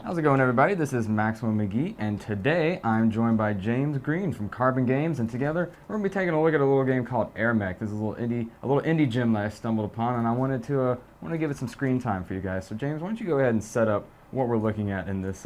How's it going, everybody? This is Maxwell McGee, and today I'm joined by James Green from Carbon Games, and together we're gonna be taking a look at a little game called AirMech. This is a little indie gem that I stumbled upon, and I wanted to give it some screen time for you guys. So, James, why don't you go ahead and set up what we're looking at in this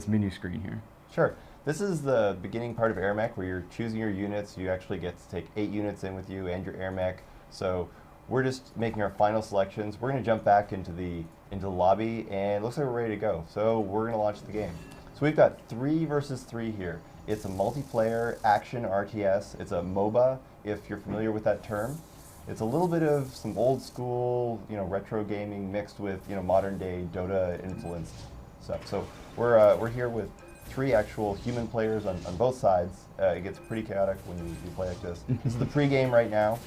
menu screen here? Sure. This is the beginning part of AirMech where you're choosing your units. You actually get to take 8 units in with you and your AirMech. So we're just making our final selections. We're going to jump back into the lobby, and it looks like we're ready to go. So we're going to launch the game. So we've got 3 versus 3 here. It's a multiplayer action RTS. It's a MOBA, if you're familiar with that term. It's a little bit of some old school, retro gaming mixed with, modern day Dota influenced stuff. So we're here with 3 actual human players on both sides. It gets pretty chaotic when you play like this. This is the pre-game right now.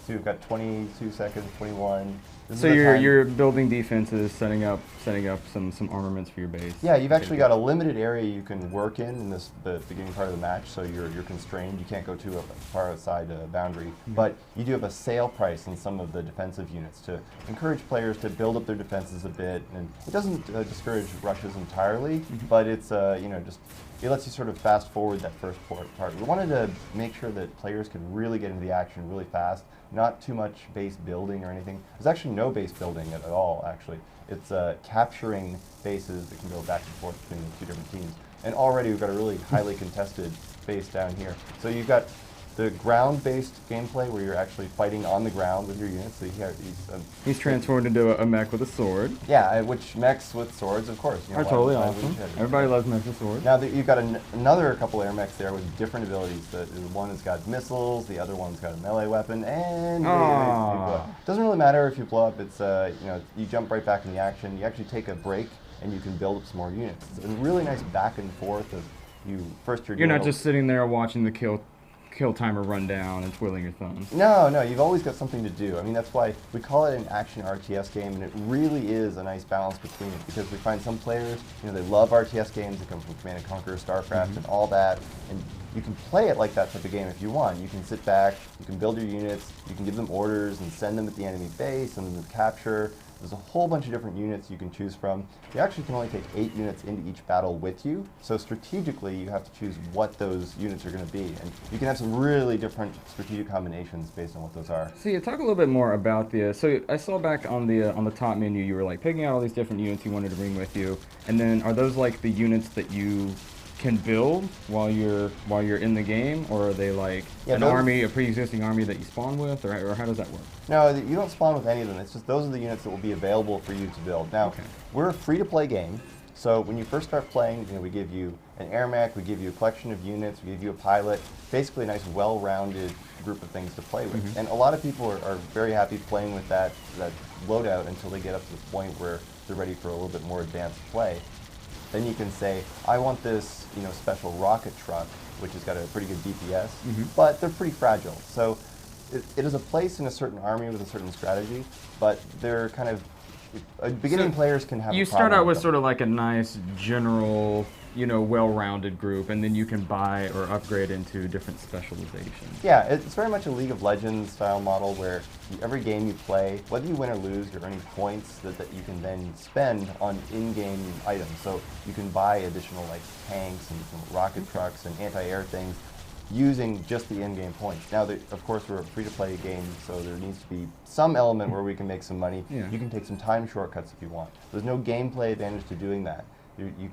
So we've got 22 seconds, 21. So you're building defenses, setting up some armaments for your base. Yeah, you've actually got a limited area you can work in the beginning part of the match. So you're constrained. You can't go too far outside the boundary. But you do have a sale price on some of the defensive units to encourage players to build up their defenses a bit. And it doesn't discourage rushes entirely, but it's it lets you sort of fast forward that first part. We wanted to make sure that players could really get into the action really fast, not too much base building or anything. There's actually no base building at all, actually. It's capturing bases that can go back and forth between the 2 different teams. And already we've got a really highly contested base down here. So you've got the ground-based gameplay where you're actually fighting on the ground with your units. So he's transformed into a mech with a sword. Yeah, which mechs with swords, of course. Are totally awesome. Everybody loves mechs with swords. Now you've got another couple air mechs there with different abilities. The one has got missiles, the other one's got a melee weapon, and it doesn't really matter if you blow up. It's you jump right back in the action. You actually take a break and you can build up some more units. It's a really nice back and forth of You're not just sitting there watching the kill timer run down and twiddling your thumbs. No, you've always got something to do. I mean, that's why we call it an action RTS game, and it really is a nice balance between it, because we find some players, they love RTS games. They come from Command & Conquer, StarCraft, and all that, and you can play it like that type of game if you want. You can sit back, you can build your units, you can give them orders and send them at the enemy base, send them to capture. There's a whole bunch of different units you can choose from. You actually can only take 8 units into each battle with you, so strategically you have to choose what those units are going to be, and you can have some really different strategic combinations based on what those are. So talk a little bit more about so I saw back on the top menu you were like picking out all these different units you wanted to bring with you, and then are those like the units that you can build while you're in the game, or are they like a pre-existing army that you spawn with, or how does that work? No, you don't spawn with any of them. It's just those are the units that will be available for you to build. Now, we're a free-to-play game, so when you first start playing, we give you an AirMech, we give you a collection of units, we give you a pilot, basically a nice, well-rounded group of things to play with. And a lot of people are very happy playing with that loadout until they get up to the point where they're ready for a little bit more advanced play. Then you can say, I want this special rocket truck, which has got a pretty good DPS, but they're pretty fragile. So it is a place in a certain army with a certain strategy, but they're kind of, beginning players can have You start out with sort of like a nice general, well-rounded group, and then you can buy or upgrade into different specializations. Yeah, it's very much a League of Legends style model where every game you play, whether you win or lose, you're earning points that you can then spend on in-game items. So you can buy additional tanks and rocket trucks and anti-air things using just the in-game points. Now, of course, we're a free-to-play game, so there needs to be some element where we can make some money. Yeah. You can take some time shortcuts if you want. There's no gameplay advantage to doing that.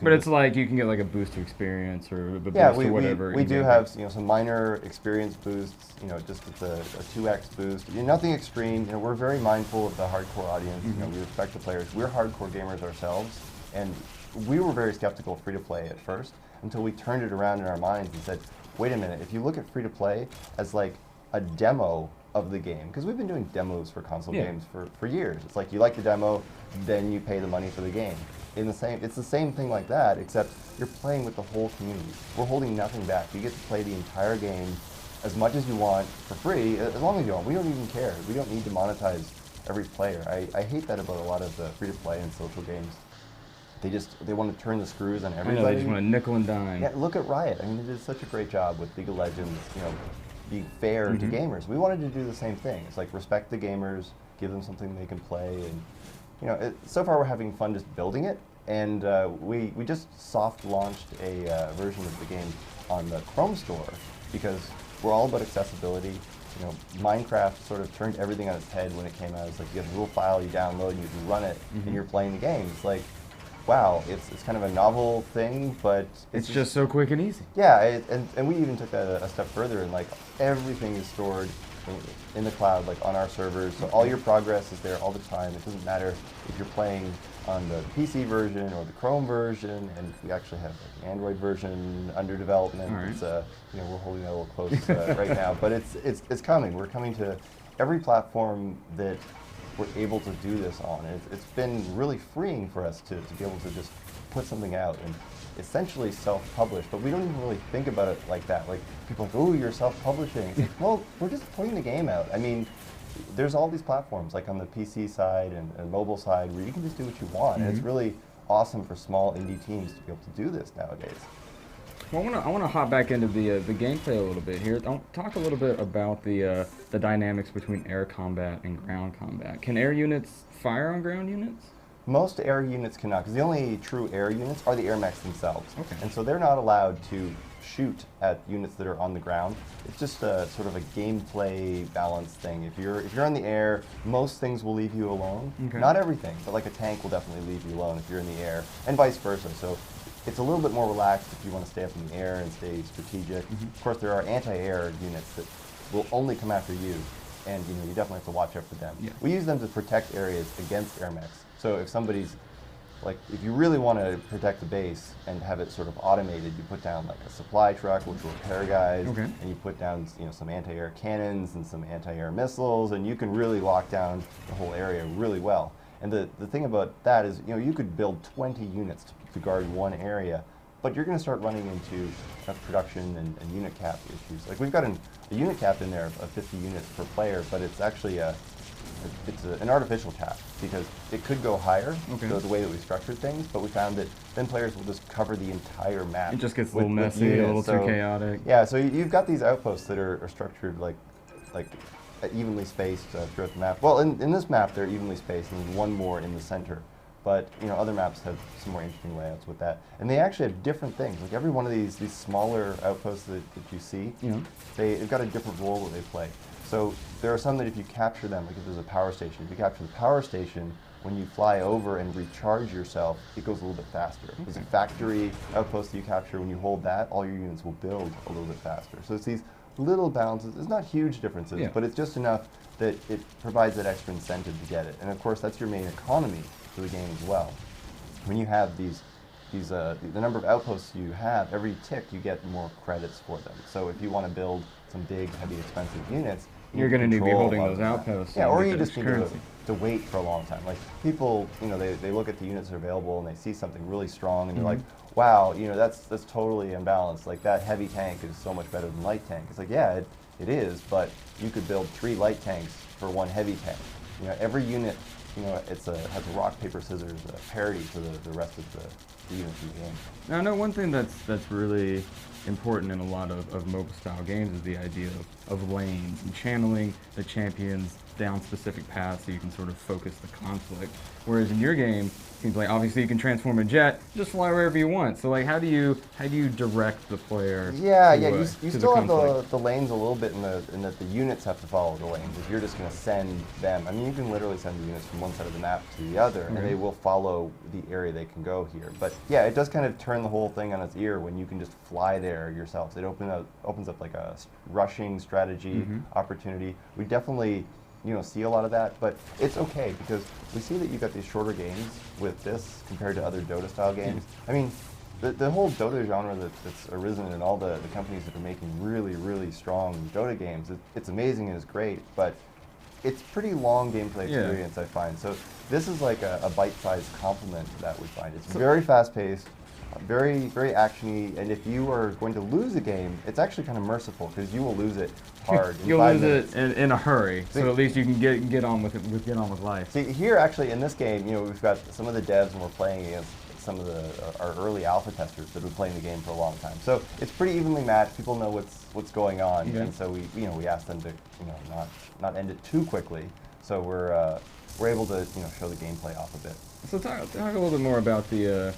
But it's like you can get like a boost to experience or a boost to whatever. We do have some minor experience boosts, just with a 2x boost. Nothing extreme. We're very mindful of the hardcore audience. We respect the players. We're hardcore gamers ourselves, and we were very skeptical of free-to-play at first until we turned it around in our minds and said, wait a minute, if you look at free-to-play as like a demo of the game, because we've been doing demos for console games for years. It's like you like the demo, then you pay the money for the game. It's the same thing like that, except you're playing with the whole community. We're holding nothing back. You get to play the entire game as much as you want for free, as long as you want. We don't even care. We don't need to monetize every player. I hate that about a lot of the free-to-play and social games. They want to turn the screws on everybody. I know, they just want to nickel and dime. Yeah, look at Riot. I mean, they did such a great job with League of Legends, being fair to gamers. We wanted to do the same thing. It's like respect the gamers, give them something they can play, and so far we're having fun just building it. And we just soft launched a version of the game on the Chrome store because we're all about accessibility. You know, Minecraft sort of turned everything on its head when it came out. It's like you have a little file you download and you can run it and you're playing the game. It's like, wow, it's kind of a novel thing, but it's just so quick and easy. Yeah, and we even took that a step further, and like everything is stored in the cloud, like on our servers. So all your progress is there all the time. It doesn't matter if you're playing on the PC version or the Chrome version, and we actually have like the Android version under development. Right. It's you know, we're holding that a little close right now, but it's coming. We're coming to every platform that we're able to do this on. And it's been really freeing for us to be able to just put something out and essentially self-publish, but we don't even really think about it like that. Like people are like, oh, you're self-publishing. It's like, well, we're just putting the game out. I mean, there's all these platforms like on the PC side and mobile side where you can just do what you want. And it's really awesome for small indie teams to be able to do this nowadays. Well, I want to hop back into the gameplay a little bit here. I'll talk a little bit about the dynamics between air combat and ground combat. Can air units fire on ground units? Most air units cannot, because the only true air units are the AirMechs themselves. Okay. And so they're not allowed to shoot at units that are on the ground. It's just a sort of a gameplay balance thing. If you're in the air, most things will leave you alone. Okay. Not everything, but like a tank will definitely leave you alone if you're in the air, and vice versa. So it's a little bit more relaxed if you want to stay up in the air and stay strategic. Of course, there are anti-air units that will only come after you, and you know, you definitely have to watch out for them. Yeah. We use them to protect areas against AirMechs. So if somebody's like, if you really want to protect the base and have it sort of automated, you put down like a supply truck, which will repair guys, and you put down, you know, some anti-air cannons and some anti-air missiles, and you can really lock down the whole area really well. And the thing about that is, you know, you could build 20 units to guard one area, but you're going to start running into production and unit cap issues. Like we've got a unit cap in there of 50 units per player, but it's actually an artificial cap because it could go higher, so the way that we structured things, but we found that then players will just cover the entire map. It just gets a little messy, a little too chaotic. Yeah, so you've got these outposts that are structured like evenly spaced throughout the map. Well, in this map they're evenly spaced, and there's one more in the center. But you know, other maps have some more interesting layouts with that, and they actually have different things. Like every one of these smaller outposts that you see, they've got a different role that they play. So there are some that if you capture them, like if there's a power station, if you capture the power station, when you fly over and recharge yourself, it goes a little bit faster. There's a factory outpost that you capture. When you hold that, all your units will build a little bit faster. So it's these little balances. It's not huge differences, but it's just enough that it provides that extra incentive to get it. And of course, that's your main economy for the game as well. When you have the number of outposts you have, every tick you get more credits for them. So if you want to build some big, heavy, expensive units, you're going to need to be holding those outposts. Yeah, or you just need to wait for a long time. Like people, you know, they look at the units that are available and they see something really strong and they're like, wow, you know, that's totally imbalanced. Like that heavy tank is so much better than light tank. It's like, yeah, it is, but you could build 3 light tanks for 1 heavy tank. You know, every unit, you know, has a rock, paper, scissors parity for the rest of the units in the game. Now, I know one thing that's really important in a lot of mobile style games is the idea of lanes and channeling the champions down specific paths so you can sort of focus the conflict. Whereas in your game, it seems like obviously you can transform a jet, just fly wherever you want. So like how do you direct the player? Yeah, you still have the lanes a little bit in that the units have to follow the lanes. If you're just going to send them, I mean, you can literally send the units from one side of the map to the other, and they will follow the area they can go here. But yeah, it does kind of turn the whole thing on its ear when you can just fly there yourself. It opens up like a rushing strategy opportunity. We definitely, you know, see a lot of that, but it's okay because we see that you've got these shorter games with this compared to other Dota style games. I mean, the whole Dota genre that's arisen and all the companies that are making really, really strong Dota games, it's amazing and it's great, but it's pretty long gameplay experience, I find. So this is like a bite-sized complement to that, we find. It's very fast-paced, very, very actiony, and if you are going to lose a game, it's actually kind of merciful because you will lose it hard. You'll lose it in a hurry, so at least you can get on with it, get on with life. See, here actually in this game, you know, we've got some of the devs and we're playing against some of our early alpha testers that have been playing the game for a long time. So it's pretty evenly matched. People know what's going on, and so we ask them to, you know, not end it too quickly. So we're we're able to show the gameplay off a bit. So talk a little bit more about the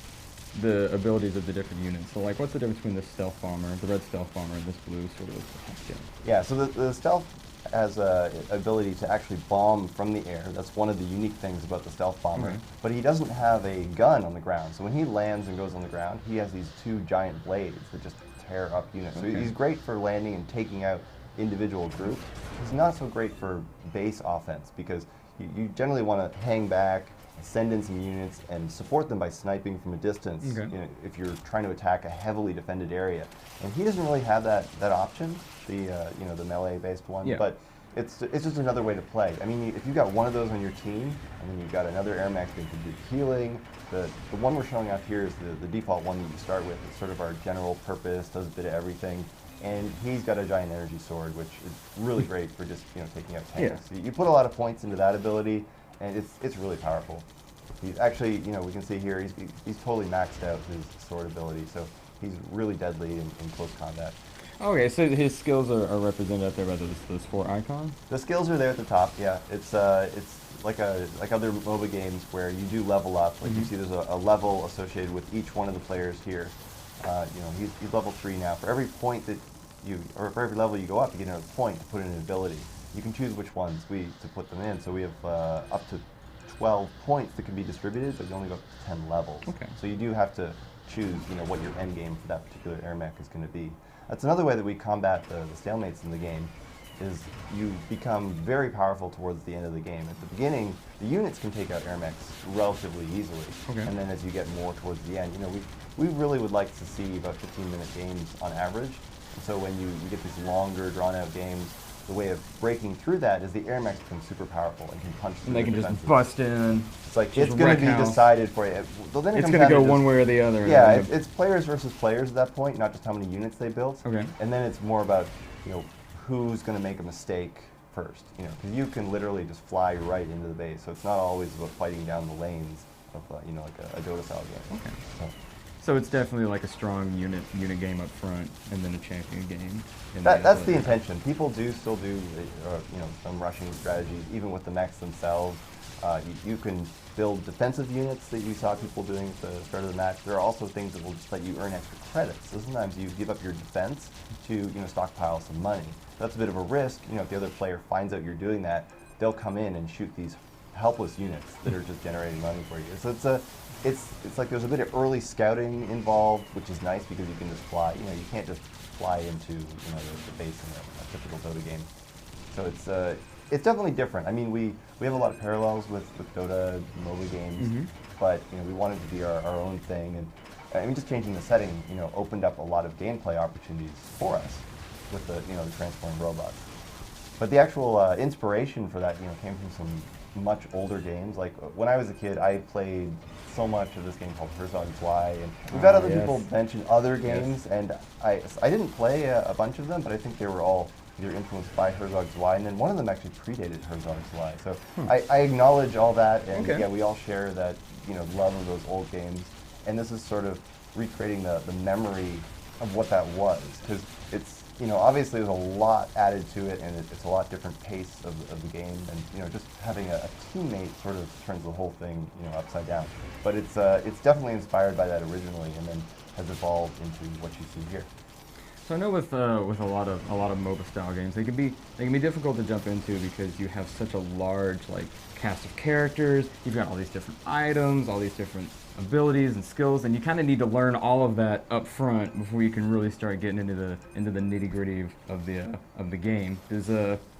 abilities of the different units. So like, what's the difference between the stealth bomber, the red stealth bomber, and this blue sort of skin? Yeah, so the stealth has a ability to actually bomb from the air. That's one of the unique things about the stealth bomber. Okay. But he doesn't have a gun on the ground. So when he lands and goes on the ground, he has these two giant blades that just tear up units. So he's great for landing and taking out individual groups. He's not so great for base offense because you generally want to hang back, send in some units, and support them by sniping from a distance. If you're trying to attack a heavily defended area, and he doesn't really have that option, the melee-based one. Yeah. But it's just another way to play. I mean, if you've got one of those on your team, and then you've got another AirMech that can do healing. The one we're showing off here is the default one that you start with. It's sort of our general purpose, does a bit of everything. And he's got a giant energy sword, which is really great for just taking out tanks. Yeah. You put a lot of points into that ability, and it's really powerful. He's actually, we can see here, he's totally maxed out his sword ability, so he's really deadly in close combat. Okay, so his skills are represented up there by those 4 icons? The skills are there at the top, yeah. It's like other MOBA games where you do level up. Like you see there's a level associated with each one of the players here. He's level 3 now. For every point that for every level you go up, you get another point to put in an ability. You can choose which ones to put them in. So we have up to 12 points that can be distributed, but you only go up to 10 levels. Okay. So you do have to choose, what your end game for that particular AirMech is going to be. That's another way that we combat the stalemates in the game, is you become very powerful towards the end of the game. At the beginning, the units can take out AirMechs relatively easily, and then as you get more towards the end, we really would like to see about 15-minute games on average. And so when you get these longer, drawn-out games, the way of breaking through that is the AirMechs become super powerful and can punch through And they the can defenses. just bust in. It's like, it's going to be decided for you. Well, then it's going to go one way or the other. Yeah, it's players versus players at that point, not just how many units they built. Okay. And then it's more about, who's going to make a mistake first. Because you can literally just fly right into the base. So it's not always about fighting down the lanes of, like a Dota-style game. Okay. So it's definitely like a strong unit game up front, and then a champion game. That's the intention. People still do some rushing strategies, even with the mechs themselves. You can build defensive units that you saw people doing at the start of the match. There are also things that will just let you earn extra credits. So sometimes you give up your defense to stockpile some money. That's a bit of a risk. If the other player finds out you're doing that, they'll come in and shoot these helpless units that are just generating money for you. So it's like there's a bit of early scouting involved, which is nice because you can just fly. You can't just fly into the base in a typical Dota game. So it's definitely different. I mean, we have a lot of parallels with Dota MOBA games, but we wanted to be our own thing, and I mean, just changing the setting opened up a lot of gameplay opportunities for us with the the transformed robots. But the actual inspiration for that came from some much older games. Like when I was a kid, I played so much of this game called Herzog Zwei, and we've had other people mention other games, and I didn't play a bunch of them, but I think they were all either influenced by Herzog Zwei, and then one of them actually predated Herzog Zwei. So I acknowledge all that, and yeah, we all share that love of those old games, and this is sort of recreating the memory of what that was, because it's obviously there's a lot added to it, and it's a lot different pace of the game, and just having a teammate sort of turns the whole thing upside down. But it's definitely inspired by that originally, and then has evolved into what you see here. So I know with a lot of MOBA style games, they can be difficult to jump into because you have such a large cast of characters. You've got all these different items, all these different abilities and skills, and you kind of need to learn all of that up front before you can really start getting into the nitty-gritty of the game.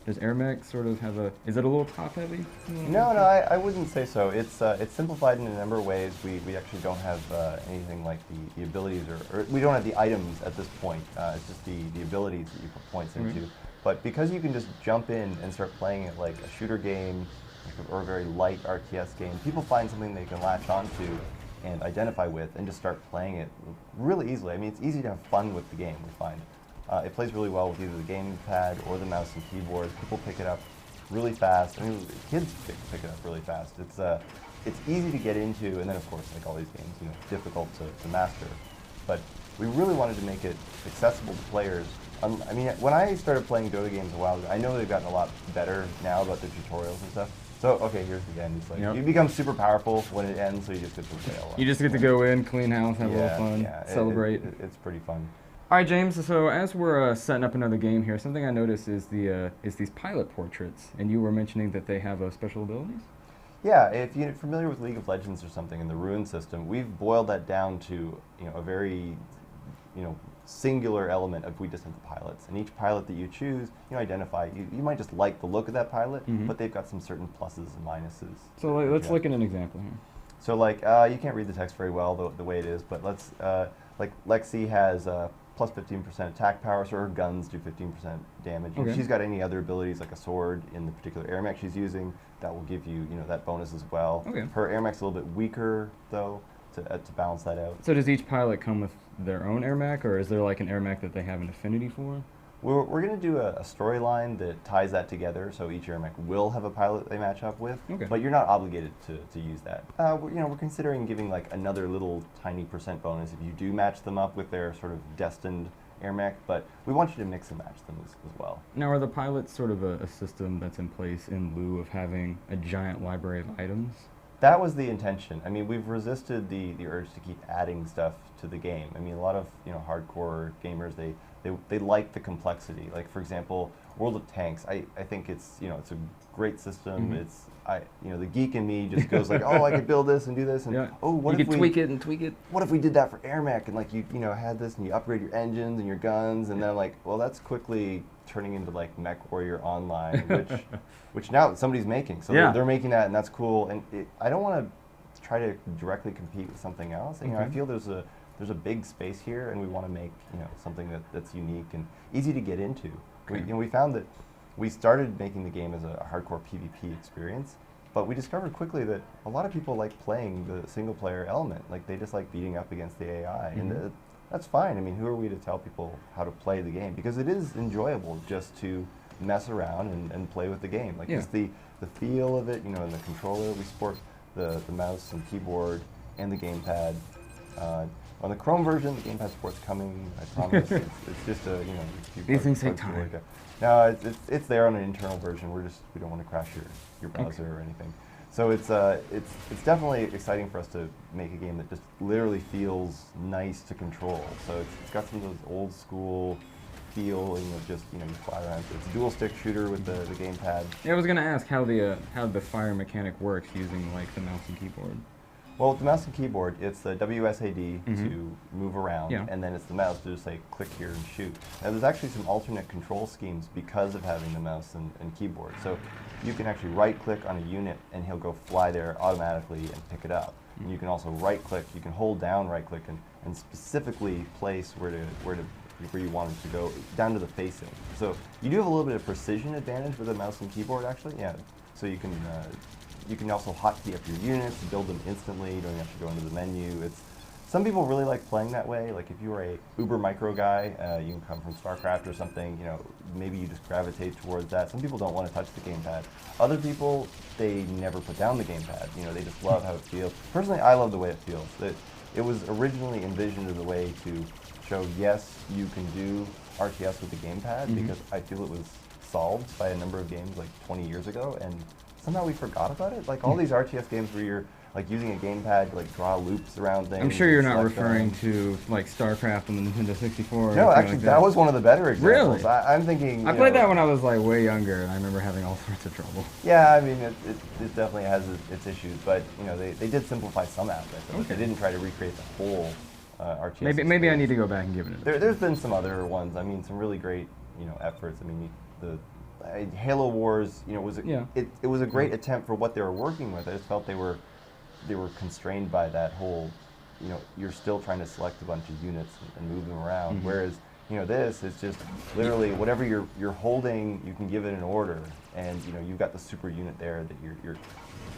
Does AirMech sort of have is it a little top heavy? No, I wouldn't say so. It's simplified in a number of ways. We actually don't have anything like the abilities, or we don't have the items at this point. It's just the abilities that you put points into. But because you can just jump in and start playing it like a shooter game or a very light RTS game, people find something they can latch onto and identify with and just start playing it really easily. I mean, it's easy to have fun with the game, we find. It plays really well with either the gamepad or the mouse and keyboard. People pick it up really fast. I mean, kids pick it up really fast. It's easy to get into, and then of course, like all these games, difficult to master. But we really wanted to make it accessible to players. I mean, when I started playing Dota games a while ago, I know they've gotten a lot better now about the tutorials and stuff. So, okay, here's the end. It's like, Yep. you become super powerful when it ends, so you just get to play a lot. You just get to go in, clean house, have a little fun, Yeah, celebrate. It's pretty fun. All right, James. So as we're setting up another game here, something I noticed is these pilot portraits, and you were mentioning that they have special abilities. Yeah, if you're familiar with League of Legends or something in the rune system, we've boiled that down to a very singular element of we just have the pilots. And each pilot that you choose, identify. You might just like the look of that pilot, but they've got some certain pluses and minuses. So let's look at an example here. So like you can't read the text very well the way it is, but let's like Lexi has plus 15% attack power, so her guns do 15% damage. Okay. If she's got any other abilities like a sword in the particular AirMech she's using, that will give you that bonus as well. Okay. Her AirMech's a little bit weaker though to balance that out. So does each pilot come with their own AirMech, or is there like an AirMech that they have an affinity for? We're going to do a storyline that ties that together, so each AirMech will have a pilot they match up with, Okay. but you're not obligated to use that. We're considering giving like another little tiny % bonus if you do match them up with their sort of destined AirMech, but we want you to mix and match them as well. Now, are the pilots sort of a system that's in place in lieu of having a giant library of items? That was the intention. I mean, we've resisted the urge to keep adding stuff to the game. I mean, a lot of hardcore gamers, they like the complexity. Like, for example, World of Tanks. I think it's it's a great system. It's the geek in me just goes like, oh, I could build this and do this, and what you if could tweak it and tweak it. What if we did that for AirMech and like you had this and you upgrade your engines and your guns, and then I'm like, well, that's quickly turning into like Mech Warrior Online, which now somebody's making. So they're making that, and that's cool. And I don't want to try to directly compete with something else. And, I feel there's a big space here, and we want to make something that's unique and easy to get into. Okay. We found that we started making the game as a hardcore PvP experience, but we discovered quickly that a lot of people like playing the single player element. Like they just like beating up against the AI, and that's fine. I mean, who are we to tell people how to play the game? Because it is enjoyable just to mess around and play with the game. Like just the feel of it, and the controller. We support the mouse and keyboard and the gamepad. On the Chrome version, the gamepad support's coming. I promise. it's just a These things take time. No, it's there on an internal version. We don't want to crash your browser or anything. So it's definitely exciting for us to make a game that just literally feels nice to control. So it's got some of those old school feeling of just you fly around. It's a dual stick shooter with the gamepad. Yeah, I was gonna ask how the fire mechanic works using like the mouse and keyboard. Well, with the mouse and keyboard, it's the WSAD to move around, and then it's the mouse to just say click here and shoot. Now, there's actually some alternate control schemes because of having the mouse and keyboard. So you can actually right-click on a unit, and he'll go fly there automatically and pick it up. And you can also right-click. You can hold down right-click and specifically place where you want it to go, down to the facing. So you do have a little bit of precision advantage with the mouse and keyboard, actually. Yeah. So you can also hotkey up your units, build them instantly. You don't have to go into the menu. Some people really like playing that way. Like if you are a uber micro guy, you can come from StarCraft or something. Maybe you just gravitate towards that. Some people don't want to touch the gamepad. Other people, they never put down the gamepad. They just love how it feels. Personally, I love the way it feels. It was originally envisioned as a way to show, yes, you can do RTS with the gamepad because I feel it was solved by a number of games like 20 years ago, and somehow we forgot about it. Like all these RTS games where you're like using a gamepad to like draw loops around things. I'm sure you're not referring to like StarCraft on the Nintendo 64. No, actually, that was one of the better examples. Really? I'm thinking. I played that when I was like way younger, and I remember having all sorts of trouble. Yeah, I mean, it definitely has its issues, but they did simplify some aspects of it. They didn't try to recreate the whole RTS. Maybe I need to go back and give it a. There's been some other ones. I mean, some really great efforts. I mean, the Halo Wars, it was a great attempt for what they were working with. I just felt they were constrained by that whole, you're still trying to select a bunch of units and move them around. Whereas, this is just literally whatever you're holding, you can give it an order, and you've got the super unit there that you're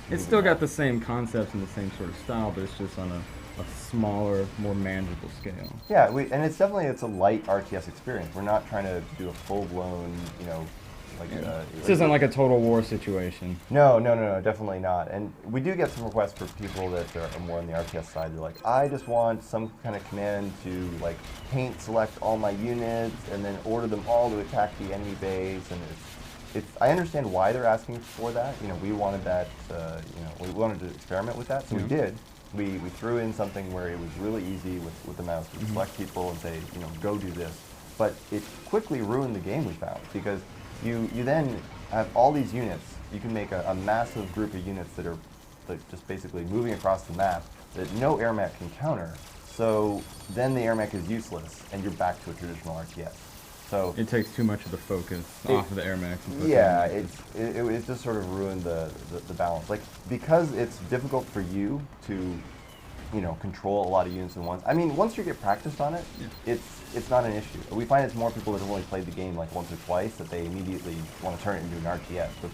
It's still got the same concepts and the same sort of style, but it's just on a smaller, more manageable scale. Yeah, and it's a light RTS experience. We're not trying to do a full-blown, This isn't like a Total War situation. No, definitely not. And we do get some requests for people that are more on the RTS side. They're like, I just want some kind of command to like paint select all my units and then order them all to attack the enemy base. And I understand why they're asking for that. We wanted that. We wanted to experiment with that, so we did. We threw in something where it was really easy with the mouse. We select people and say, go do this. But it quickly ruined the game, we found, because you then have all these units. You can make a massive group of units that are just basically moving across the map that no AirMech can counter. So then the AirMech is useless, and you're back to a traditional RTS. So it takes too much of the focus off of the AirMech. Yeah, it just sort of ruined the balance. Like, because it's difficult for you to control a lot of units at once. I mean, once you get practiced on it, it's not an issue. We find it's more people that have only played the game like once or twice that they immediately want to turn it into an RTS. But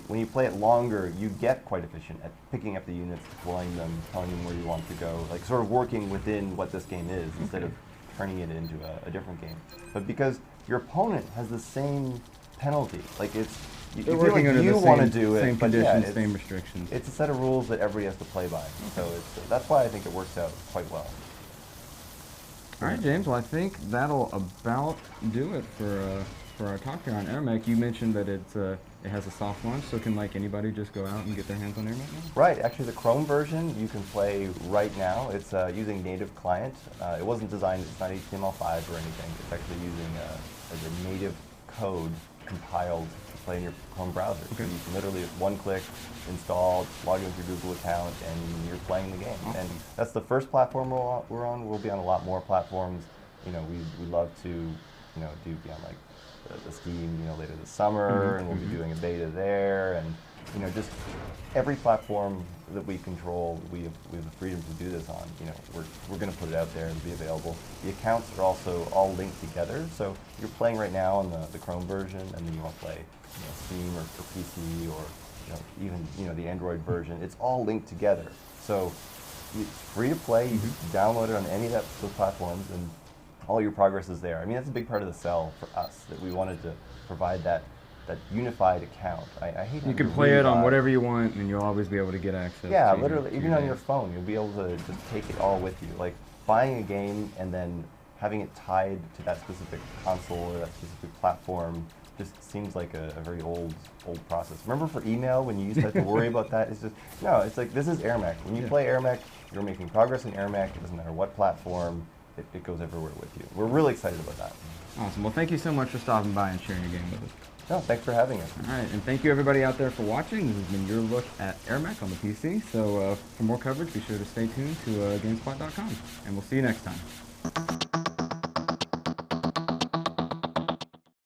when you play it longer, you get quite efficient at picking up the units, deploying them, telling them where you want to go, like sort of working within what this game is instead of turning it into a different game. But because your opponent has the same penalty, like you feel like you want to do it, same but conditions, same restrictions. It's a set of rules that everybody has to play by. So that's why I think it works out quite well. All right, James. Well, I think that'll about do it for our talk here on AirMech. You mentioned that it has a soft launch, so can anybody just go out and get their hands on AirMech now? Right. Actually, the Chrome version you can play right now. It's using native client. It wasn't designed. It's not HTML5 or anything. It's actually using a native code compiled to play in your Chrome browser. So you can literally just one click, install, log into your Google account, and you're playing the game. And that's the first platform we're on. We'll be on a lot more platforms. We love to do beyond the Steam, later this summer, and we'll be doing a beta there, and just every platform that we control, we have the freedom to do this on. We're going to put it out there and be available. The accounts are also all linked together, so you're playing right now on the Chrome version, and then you want to play Steam or PC or even the Android version. It's all linked together, so it's free to play. You can download it on any of those platforms, and all your progress is there. I mean, that's a big part of the sell for us, that we wanted to provide that unified account. I hate you can play it on whatever you want, and you'll always be able to get access. Yeah, literally, even on your phone, you'll be able to just take it all with you. Like buying a game and then having it tied to that specific console or that specific platform just seems like a very old process. Remember for email when you used to have to worry about that? It's just, no, it's like, this is AirMech. When you play AirMech, you're making progress in AirMech. It doesn't matter what platform. It goes everywhere with you. We're really excited about that. Awesome. Well, thank you so much for stopping by and sharing your game with us. No, thanks for having us. All right, and thank you everybody out there for watching. This has been your look at AirMech on the PC. So for more coverage, be sure to stay tuned to GameSpot.com, and we'll see you next time.